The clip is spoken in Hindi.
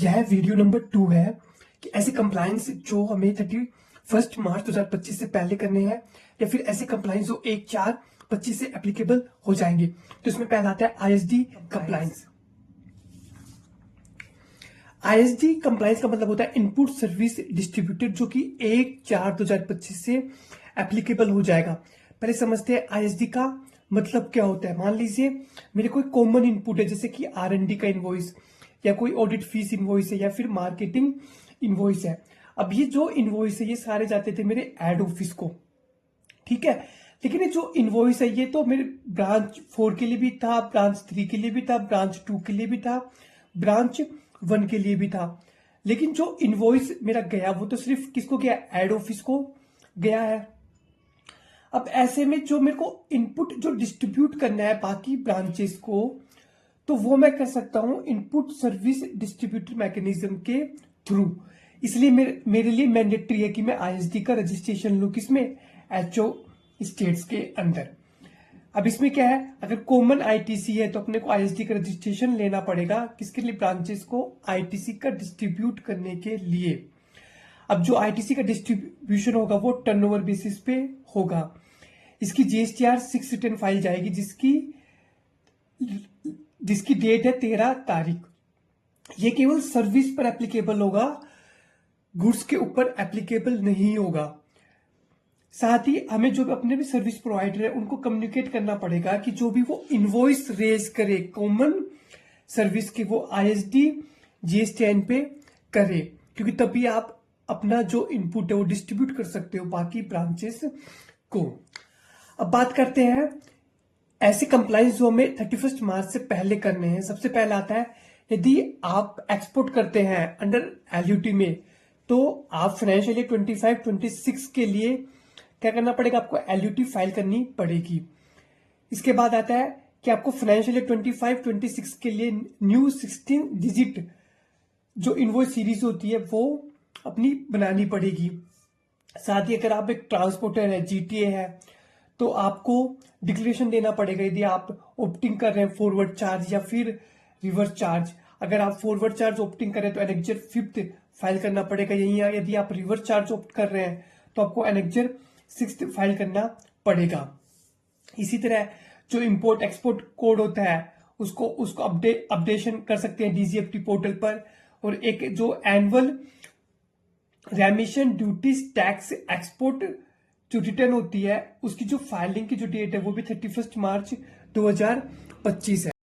यह वीडियो नंबर 2 है कि ऐसे कंप्लायंस जो हमें 31 मार्च 2025 से पहले करने हैं या फिर ऐसे कंप्लायंस जो 1/4/25 से एप्लीकेबल हो जाएंगे। तो इसमें पहला आता है आईएसडी कंप्लायंस। आईएसडी कंप्लायंस का मतलब होता है इनपुट सर्विस डिस्ट्रीब्यूटेड, जो कि 1/4/2025 से एप्लीकेबल हो जाएगा। पहले समझते हैं आईएसडी का मतलब क्या होता है। मान लीजिए मेरे कोई कॉमन इनपुट है, जैसे कि आरएनडी का इनवॉइस या कोई ऑडिट फीस इनवॉइस है या फिर मार्केटिंग इनवॉइस है। अब ये जो इनवॉइस है ये सारे जाते थे मेरे एड ऑफिस को, ठीक है। लेकिन ये जो इनवॉइस है ये तो मेरे ब्रांच 4 के लिए भी था, ब्रांच 3 के लिए भी था, ब्रांच 2 के लिए भी था, ब्रांच 1 के लिए भी था। लेकिन जो इनवॉइस मेरा गया वो तो सिर्फ किसको गया, एड ऑफिस को गया है। अब ऐसे में जो मेरे को इनपुट जो डिस्ट्रीब्यूट करना है बाकी ब्रांचेस को, तो वो मैं कर सकता हूं इनपुट सर्विस डिस्ट्रीब्यूटर मैकेनिज्म के थ्रू। इसलिए मेरे लिए मैंडेटरी है कि मैं आईएसडी का रजिस्ट्रेशन लूं, किसमें, एचओ स्टेट्स के अंदर। अब इसमें क्या है, अगर कॉमन आईटीसी है तो अपने को आईएसडी का रजिस्ट्रेशन लेना पड़ेगा, किसके लिए, ब्रांचेस को आईटीसी का डिस्ट्रीब्यूट करने के लिए। अब जो आईटीसी का डिस्ट्रीब्यूशन होगा वो टर्नओवर बेसिस पे होगा। इसकी जीएसटीआर 6 रिटर्न फाइल जाएगी, जिसकी डेट है 13 तारीख। ये केवल सर्विस पर एप्लीकेबल होगा, गुड्स के ऊपर एप्लीकेबल नहीं होगा। साथ ही हमें जो अपने भी सर्विस प्रोवाइडर है उनको कम्युनिकेट करना पड़ेगा कि जो भी वो इनवॉइस रेज करे कॉमन सर्विस के, वो आईएसडी जीएसटीआईएन पे करे, क्योंकि तभी आप अपना जो इनपुट है वो डिस्ट्रीब्यूट कर सकते हो बाकी ब्रांचेस को। अब बात करते हैं ऐसे कंप्लायंस जो हमें 31 मार्च से पहले करने हैं। सबसे पहला आता है, यदि आप एक्सपोर्ट करते हैं अंडर एलयूटी में, तो आप फाइनेंशियल ईयर 25-26 के लिए क्या करना पड़ेगा, आपको एलयूटी फाइल करनी पड़ेगी। इसके बाद आता है कि आपको फाइनेंशियल ईयर 25-26 के लिए न्यू 16 डिजिट जो इनवॉइस सीरीज होती है वो अपनी बनानी पड़ेगी। साथ ही अगर आप एक ट्रांसपोर्टर है, जीटीए है, तो आपको डिक्लेरेशन देना पड़ेगा यदि आप ऑप्टिंग कर रहे हैं फॉरवर्ड चार्ज या फिर रिवर्स चार्ज। अगर आप फॉरवर्ड चार्ज ऑप्टिंग कर रहे हैं तो एनेक्जर 5th फाइल करना पड़ेगा। यही यदि आप रिवर्स चार्ज ऑप्ट कर रहे हैं तो आपको एनेक्जर 6th फाइल करना पड़ेगा। इसी तरह जो इंपोर्ट एक्सपोर्ट कोड होता है उसको अपडेशन कर सकते हैं डीजीएफटी पोर्टल पर। और एक जो एनुअल रेमिशन ड्यूटीज टैक्स एक्सपोर्ट जो रिटर्न होती है उसकी जो फाइलिंग की जो डेट है वो भी 31 मार्च 2025 है।